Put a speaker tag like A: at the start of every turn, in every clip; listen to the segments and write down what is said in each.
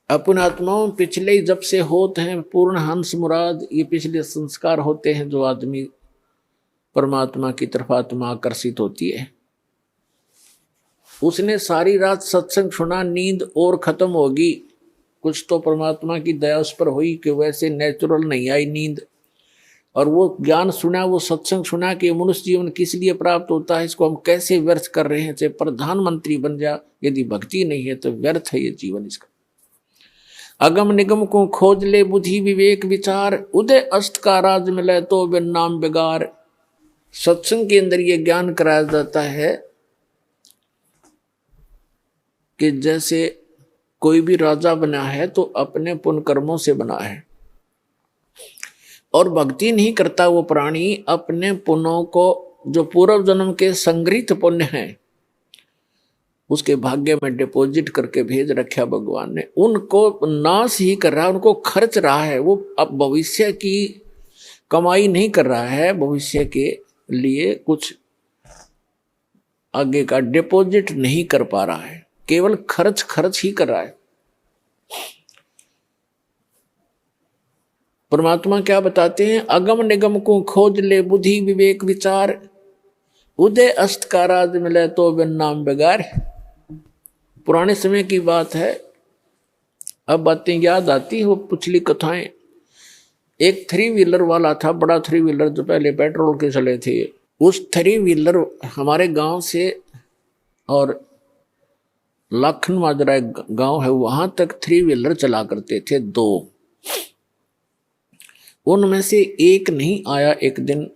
A: अपन आत्माओं पिछले ही जब से होते हैं पूर्ण हंस मुराद, ये पिछले संस्कार होते हैं जो आदमी परमात्मा की तरफ आत्मा आकर्षित होती है। उसने सारी रात सत्संग सुना, नींद और खत्म होगी। कुछ तो परमात्मा की दया उस पर हुई कि वैसे नेचुरल नहीं आई नींद, और वो ज्ञान सुना, वो सत्संग सुना कि मनुष्य जीवन किस लिए प्राप्त होता है, इसको हम कैसे व्यर्थ कर रहे हैं। चाहे प्रधानमंत्री बन जा, यदि भक्ति नहीं है तो व्यर्थ है ये जीवन इसका। अगम निगम को खोज ले बुद्धि विवेक विचार, उदय अस्त का राज मिले तो बिन नाम बेगार। सत्संग के अंदर ये ज्ञान कराया जाता है कि जैसे कोई भी राजा बना है तो अपने पुण्य कर्मों से बना है, और भक्ति नहीं करता वो प्राणी अपने पुण्यों को, जो पूर्व जन्म के संग्रहित पुण्य हैं, उसके भाग्य में डिपॉजिट करके भेज रखा भगवान ने, उनको नाश ही कर रहा है, उनको खर्च रहा है। वो अब भविष्य की कमाई नहीं कर रहा है, भविष्य के लिए कुछ आगे का डिपॉजिट नहीं कर पा रहा है, केवल खर्च ही कर रहा है। परमात्मा क्या बताते हैं, अगम निगम को खोज ले बुद्धि विवेक विचार, उदय अस्त का राज मिले तो बिन नाम बेगार। पुराने समय की बात है, अब बातें याद आती हैं, वो पिछली कथाएं। एक 3 व्हीलर वाला था, बड़ा 3 व्हीलर जो पहले पेट्रोल के चले थे। उस 3 व्हीलर हमारे गांव से और लाखन माजरा गांव है, वहां तक 3 व्हीलर चला करते थे 2। उनमें से एक नहीं आया। एक दिन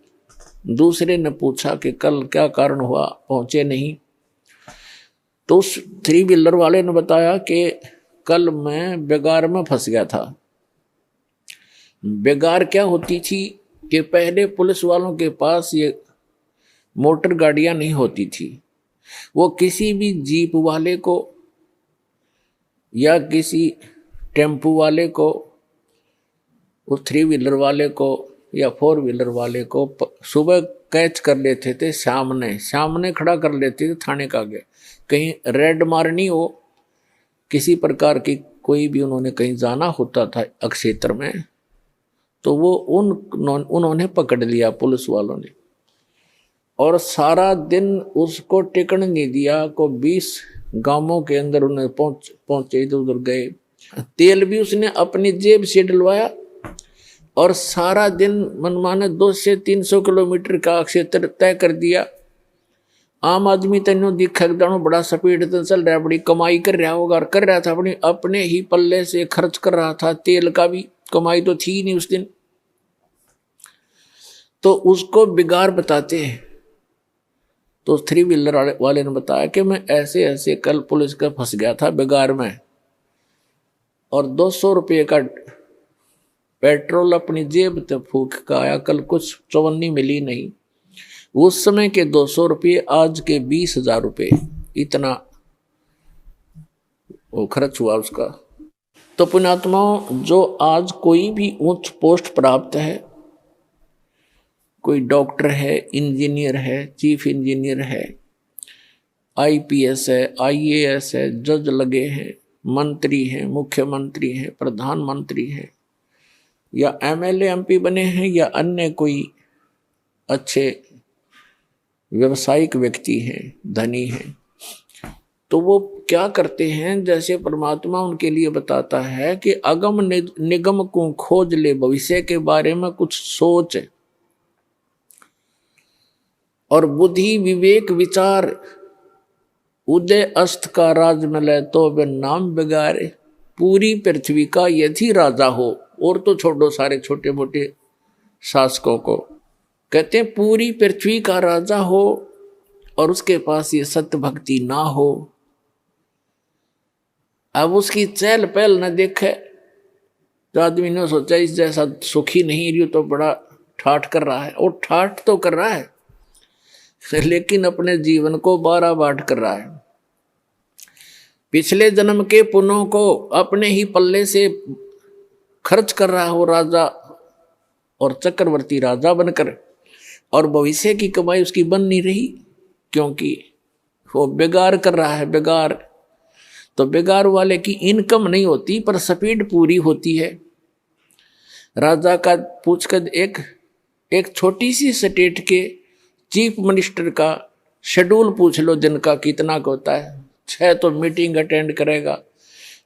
A: दूसरे ने पूछा कि कल क्या कारण हुआ, पहुंचे नहीं। तो उस 3 व्हीलर वाले ने बताया कि कल मैं बेगार में फंस गया था। बेगार क्या होती थी कि पहले पुलिस वालों के पास ये मोटर गाड़ियां नहीं होती थी, वो किसी भी जीप वाले को या किसी टेम्पू वाले को, उस 3 व्हीलर वाले को या 4 व्हीलर वाले को सुबह कैच कर लेते थे, सामने खड़ा कर लेते थे थाने के आगे। कहीं रेड मारनी हो, किसी प्रकार की कोई भी उन्होंने कहीं जाना होता था अक्षेत्र में, तो वो उन्होंने पकड़ लिया पुलिस वालों ने, और सारा दिन उसको टिकने नहीं दिया। को 20 गांवों के अंदर उन्हें पहुंचे, इधर उधर गए। तेल भी उसने अपनी जेब से डलवाया, और सारा दिन मनमाने 200 से 300 किलोमीटर का क्षेत्र तय कर दिया। आम आदमी तेनो दिखा बड़ा स्पीड से चल रहा है, बड़ी कमाई कर रहा होगा, और कर रहा था अपने ही पल्ले से खर्च कर रहा था। तेल का भी कमाई तो थी नहीं उस दिन। तो उसको बिगाड़ बताते हैं। तो 3 व्हीलर वाले ने बताया कि मैं ऐसे ऐसे कल पुलिस का फंस गया था बिगाड़ में, और 200 रुपये का पेट्रोल अपनी जेब से फूक का आया, कल कुछ चवन्नी मिली नहीं। उस समय के 200 रुपये आज के 20,000 रुपये, इतना वो खर्च हुआ उसका। तो पुण्यात्माओं, जो आज कोई भी उच्च पोस्ट प्राप्त है, कोई डॉक्टर है, इंजीनियर है, चीफ इंजीनियर है, IPS है, IAS है, जज लगे हैं, मंत्री हैं, मुख्यमंत्री हैं, प्रधानमंत्री हैं, या MLA MP बने हैं, या अन्य कोई अच्छे व्यावसायिक व्यक्ति हैं, धनी हैं, तो वो क्या करते हैं, जैसे परमात्मा उनके लिए बताता है कि अगम निगम को खोज ले, भविष्य के बारे में कुछ सोच, और बुद्धि विवेक विचार, उदय अस्त का राज मिले तो बिन नाम बेगारे। पूरी पृथ्वी का यदि राजा हो, और तो छोड़ो सारे छोटे मोटे शासकों को, कहते हैं पूरी पृथ्वी का राजा हो और उसके पास ये सत्य भक्ति ना हो, अब उसकी चहल पहल न देखे, तो आदमी ने सोचा इस जैसा सुखी नहीं रही तो बड़ा ठाठ कर रहा है, और ठाठ तो कर रहा है लेकिन अपने जीवन को 12 बाट कर रहा है। पिछले जन्म के पुण्यों को अपने ही पल्ले से खर्च कर रहा हो राजा, और चक्रवर्ती राजा बनकर, और भविष्य की कमाई उसकी बन नहीं रही, क्योंकि वो बेगार कर रहा है, बेगार। तो बेगार वाले की इनकम नहीं होती पर स्पीड पूरी होती है। राजा का पूछकर एक छोटी सी स्टेट के चीफ मिनिस्टर का शेड्यूल पूछ लो दिन का कितना का होता है। 6 तो मीटिंग अटेंड करेगा,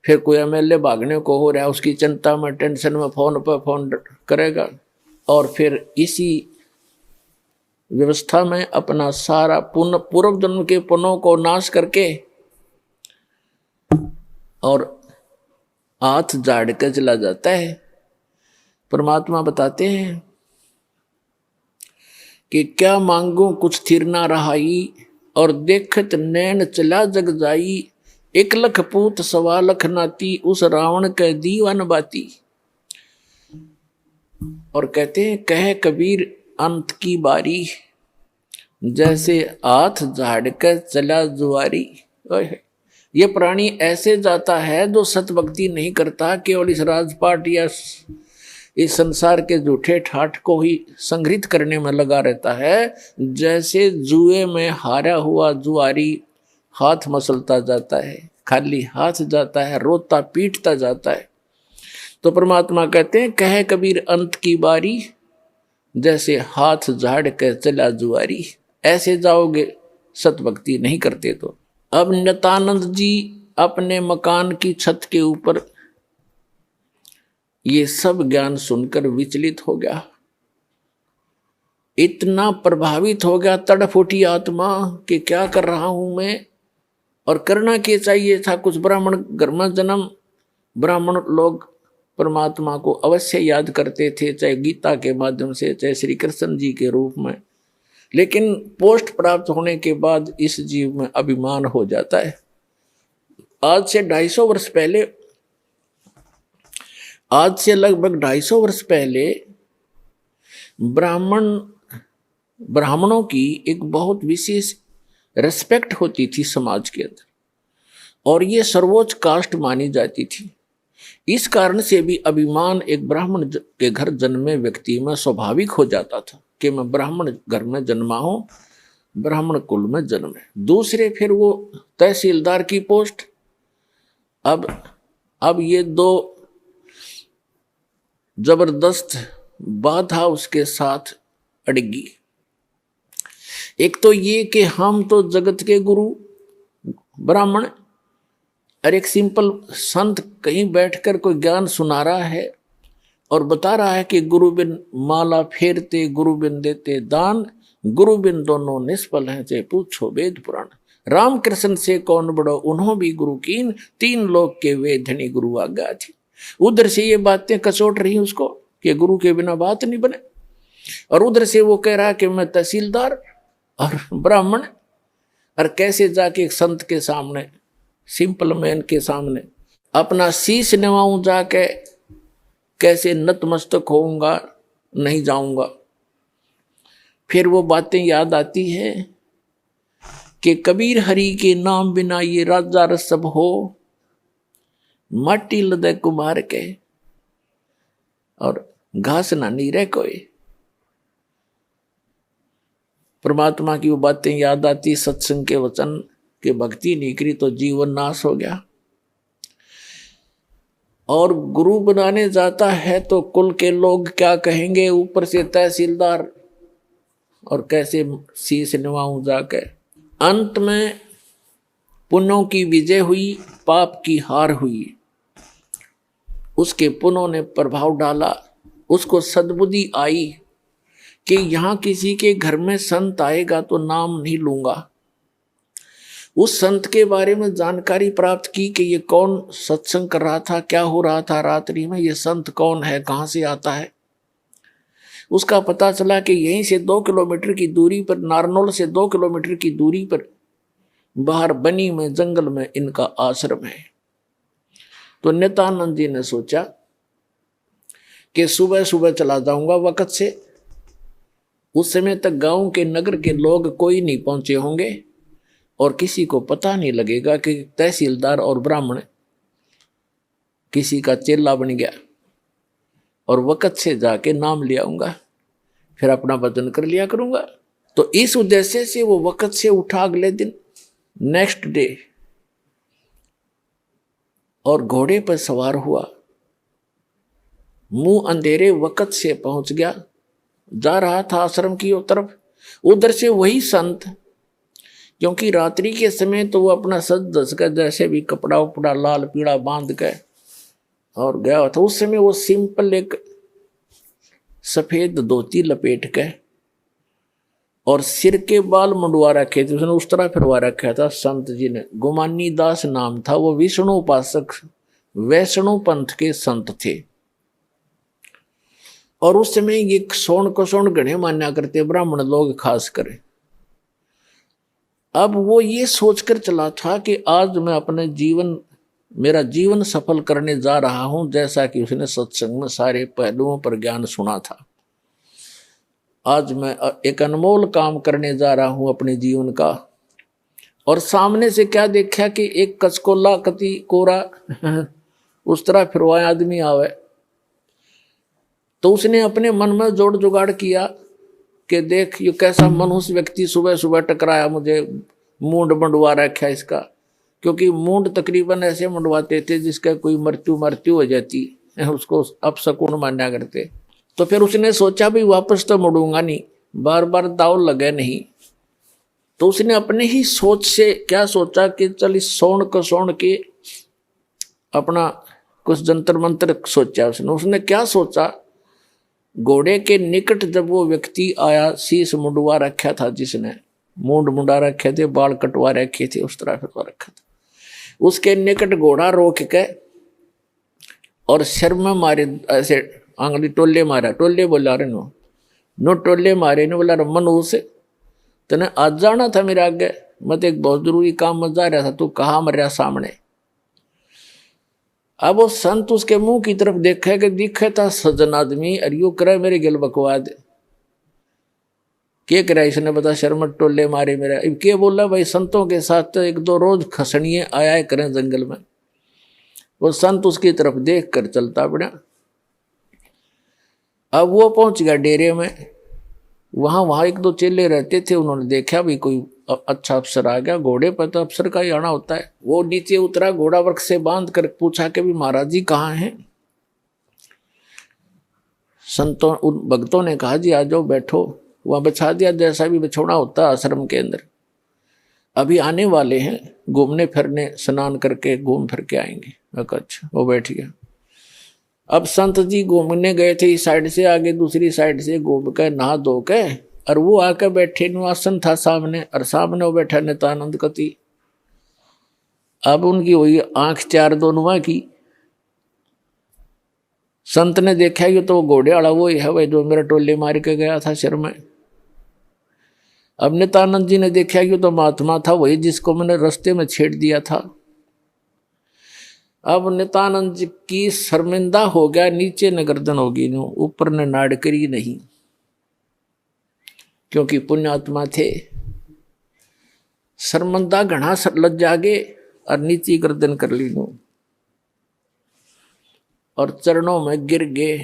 A: फिर कोई एमएलए भागने को हो रहा है उसकी चिंता में टेंशन में फोन पर फोन करेगा, और फिर इसी व्यवस्था में अपना सारा पूर्व जन्म के पुण्यों को नाश करके और हाथ झाड़ कर चला जाता है। परमात्मा बताते हैं कि क्या मांगू कुछ थिर ना रहाई, और देखत नैन चला जग जाई, 1 लख पूत 1.25 लाख नाती, उस रावण के दीवान बाती। और कहते हैं कहे कबीर अंत की बारी, जैसे हाथ झाड़ कर चला जुआरी। ये प्राणी ऐसे जाता है जो सतभक्ति नहीं करता, केवल इस राजपाट या इस संसार के झूठे ठाठ को ही संग्रहित करने में लगा रहता है। जैसे जुए में हारा हुआ जुआरी हाथ मसलता जाता है, खाली हाथ जाता है, रोता पीटता जाता है। तो परमात्मा कहते हैं कहे कबीर अंत की बारी, जैसे हाथ झाड़ कर चला जुआरी। ऐसे जाओगे सतभक्ति नहीं करते तो। अब नित्यानंद जी अपने मकान की छत के ऊपर ये सब ज्ञान सुनकर विचलित हो गया, इतना प्रभावित हो गया, तड़फ उठी आत्मा कि क्या कर रहा हूं मैं, और करना क्या चाहिए था। कुछ ब्राह्मण घर में जन्म, ब्राह्मण लोग परमात्मा को अवश्य याद करते थे, चाहे गीता के माध्यम से, चाहे श्री कृष्ण जी के रूप में। लेकिन पोस्ट प्राप्त होने के बाद इस जीव में अभिमान हो जाता है। आज से 250 वर्ष पहले, आज से लगभग 250 वर्ष पहले ब्राह्मणों की एक बहुत विशेष रिस्पेक्ट होती थी समाज के अंदर, और ये सर्वोच्च कास्ट मानी जाती थी। इस कारण से भी अभिमान एक ब्राह्मण के घर जन्मे व्यक्ति में स्वाभाविक हो जाता था कि मैं ब्राह्मण घर में जन्मा हूं, ब्राह्मण कुल में जन्म है। दूसरे फिर वो तहसीलदार की पोस्ट। अब ये 2 जबरदस्त बाधा उसके साथ अड़गी। एक तो ये कि हम तो जगत के गुरु ब्राह्मण, और एक सिंपल संत कहीं बैठकर कोई ज्ञान सुना रहा है और बता रहा है कि गुरु बिन माला फेरते, गुरु बिन देते दान, गुरु बिन दोनों निष्फल हैं, चाहे पूछो वेद पुराण। राम कृष्ण से कौन बड़ो उन्हों भी गुरु कीन, 3 लोक के वे धनी गुरु आज्ञा थी। उधर से ये बातें कचोट रही उसको कि गुरु के बिना बात नहीं बने, और उधर से वो कह रहा कि मैं तहसीलदार और ब्राह्मण, और कैसे जाके एक संत के सामने, सिंपल मैन के सामने अपना शीश नवाऊं, जाके कैसे नतमस्तक होऊंगा, नहीं जाऊंगा। फिर वो बातें याद आती है कि कबीर हरि के नाम बिना ये राजा रसब हो, माटी लदे कुम्हार के, और घास ना नीरे कोई। परमात्मा की वो बातें याद आती, सत्संग के वचन के भक्ति नहीं करी तो जीवन नाश हो गया। और गुरु बनाने जाता है तो कुल के लोग क्या कहेंगे, ऊपर से तहसीलदार, और कैसे शीश निभाऊं जाके। अंत में पुण्यों की विजय हुई, पाप की हार हुई। उसके पुण्यों ने प्रभाव डाला, उसको सद्बुद्धि आई कि यहां किसी के घर में संत आएगा तो नाम नहीं लूंगा। उस संत के बारे में जानकारी प्राप्त की कि ये कौन सत्संग कर रहा था, क्या हो रहा था रात्रि में, ये संत कौन है, कहाँ से आता है। उसका पता चला कि यहीं से 2 किलोमीटर की दूरी पर, नारनौल से 2 किलोमीटर की दूरी पर बाहर बनी में जंगल में इनका आश्रम है। तो नित्यानंद जी ने सोचा कि सुबह सुबह चला जाऊंगा वक्त से, उस समय तक गांव के नगर के लोग कोई नहीं पहुंचे होंगे और किसी को पता नहीं लगेगा कि तहसीलदार और ब्राह्मण किसी का चेला बन गया, और वक्त से जाके नाम ले आऊंगा, फिर अपना भजन कर लिया करूंगा। तो इस उद्देश्य से वो वक्त से उठा अगले दिन, नेक्स्ट डे और घोड़े पर सवार हुआ, मुंह अंधेरे वक्त से पहुंच गया, जा रहा था आश्रम की तरफ। उधर से वही संत, क्योंकि रात्रि के समय तो वो अपना सज धज कर जैसे भी कपड़ा उपड़ा लाल पीला बांध के और गया था। उस समय वो सिंपल एक सफेद धोती लपेट के और सिर के बाल मुंडवा रखे थे, उसने उस तरह फिरवा रखा था संत जी ने। गुमानी दास नाम था, वो विष्णु उपासक वैष्णु पंथ के संत थे। और उस समय ये सोन को सोन गणे मान्या करते ब्राह्मण लोग खास कर। अब वो ये सोचकर चला था कि आज मैं अपने मेरा जीवन सफल करने जा रहा हूं, जैसा कि उसने सत्संग में सारे पहलुओं पर ज्ञान सुना था। आज मैं एक अनमोल काम करने जा रहा हूं अपने जीवन का। और सामने से क्या देखा कि एक कचकोला कति कोरा उस तरह फिरवाया आदमी आवे। तो उसने अपने मन में जोड़ जुगाड़ किया कि देख ये कैसा मनुष्य व्यक्ति सुबह सुबह टकराया, मुझे मूंड मंडवा रखा इसका। क्योंकि मूंड तकरीबन ऐसे मंडवाते थे जिसका कोई मृत्यु हो जाती है, उसको अपशकुन माना करते। तो फिर उसने सोचा भी वापस तो मुड़ूंगा नहीं, बार बार दाव लगे नहीं। तो उसने अपने ही सोच से क्या सोचा कि चल इस सोन को सोन के अपना कुछ जंतर मंत्र सोचा। उसने क्या सोचा, घोड़े के निकट जब वो व्यक्ति आया, शीश मुंडवा रखा था जिसने, मूंड मुंडा रखे थे, बाल कटवा रखे थे, उस तरह फिरवा रखा था। उसके निकट घोड़ा रोक के और सिर में मारे ऐसे आंगली टोले मारा, टोले बोला रे नो टोले मारे ने बोला मनुष तने आज जाना था मेरे आगे, मैं तो एक बहुत जरूरी काम में जा रहा था, तू कहाँ मर रहा सामने। अब वो संत उसके मुंह की तरफ देखे कि दिखे था सज्जन आदमी, और यू करे मेरे गिल बकवाद के करा इसने बता शर्म टोले मारे मेरा। अब के बोला भाई संतों के साथ तो एक दो रोज खसनिए आया करें जंगल में। वो संत उसकी तरफ देख कर चलता पड़ा। अब वो पहुंच गया डेरे में। वहां एक दो चेले रहते थे, उन्होंने देखा भी कोई अच्छा अफसर आ गया, घोड़े पर तो अफसर का ही आना होता है। वो नीचे उतरा, घोड़ा वृक्ष से बांध कर पूछा कि भी महाराज जी कहाँ हैं। संतों उन भक्तों ने कहा जी आ जाओ बैठो। वहां बिछा दिया जैसा भी बिछोना होता है आश्रम के अंदर। अभी आने वाले हैं, घूमने फिरने, स्नान करके घूम फिर के आएंगे। अच्छा, वो बैठ गया। अब संत जी घूमने गए थे इस साइड से, आगे दूसरी साइड से घूम कर नहा धो के, और वो आकर बैठे, आसन था सामने, और सामने वो बैठा नित्यानंद कति। अब उनकी हुई आंख चार दोनों की। संत ने देखा ये तो घोड़े वाला वो ही है भाई जो मेरा टोले मार के गया था सिर में। अब नित्यानंद जी ने देखा कि तो महात्मा था वही जिसको मैंने रास्ते में छेड़ दिया था। अब नित्यानंद जी की शर्मिंदा हो गया, नीचे न गर्दन होगी, ऊपर न नाड़करी नहीं, क्योंकि पुण्यात्मा थे। शर्मिंदा घना लज्जा गे और नीचे गर्दन कर ली नो और चरणों में गिर गए।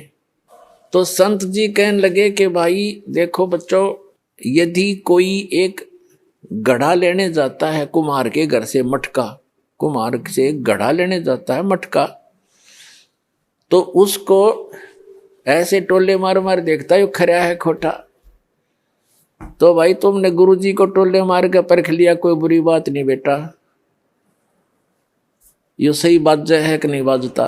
A: तो संत जी कहने लगे कि भाई देखो बच्चों, यदि कोई एक गढ़ा लेने जाता है कुम्हार के घर से, मटका, कुम्हार से गढ़ा लेने जाता है मटका, तो उसको ऐसे टोले मार मार देखता है खरा है खोटा। तो भाई तुमने गुरुजी को टोले मार के परख लिया, कोई बुरी बात नहीं बेटा, ये सही बात है कि नहीं बाजता।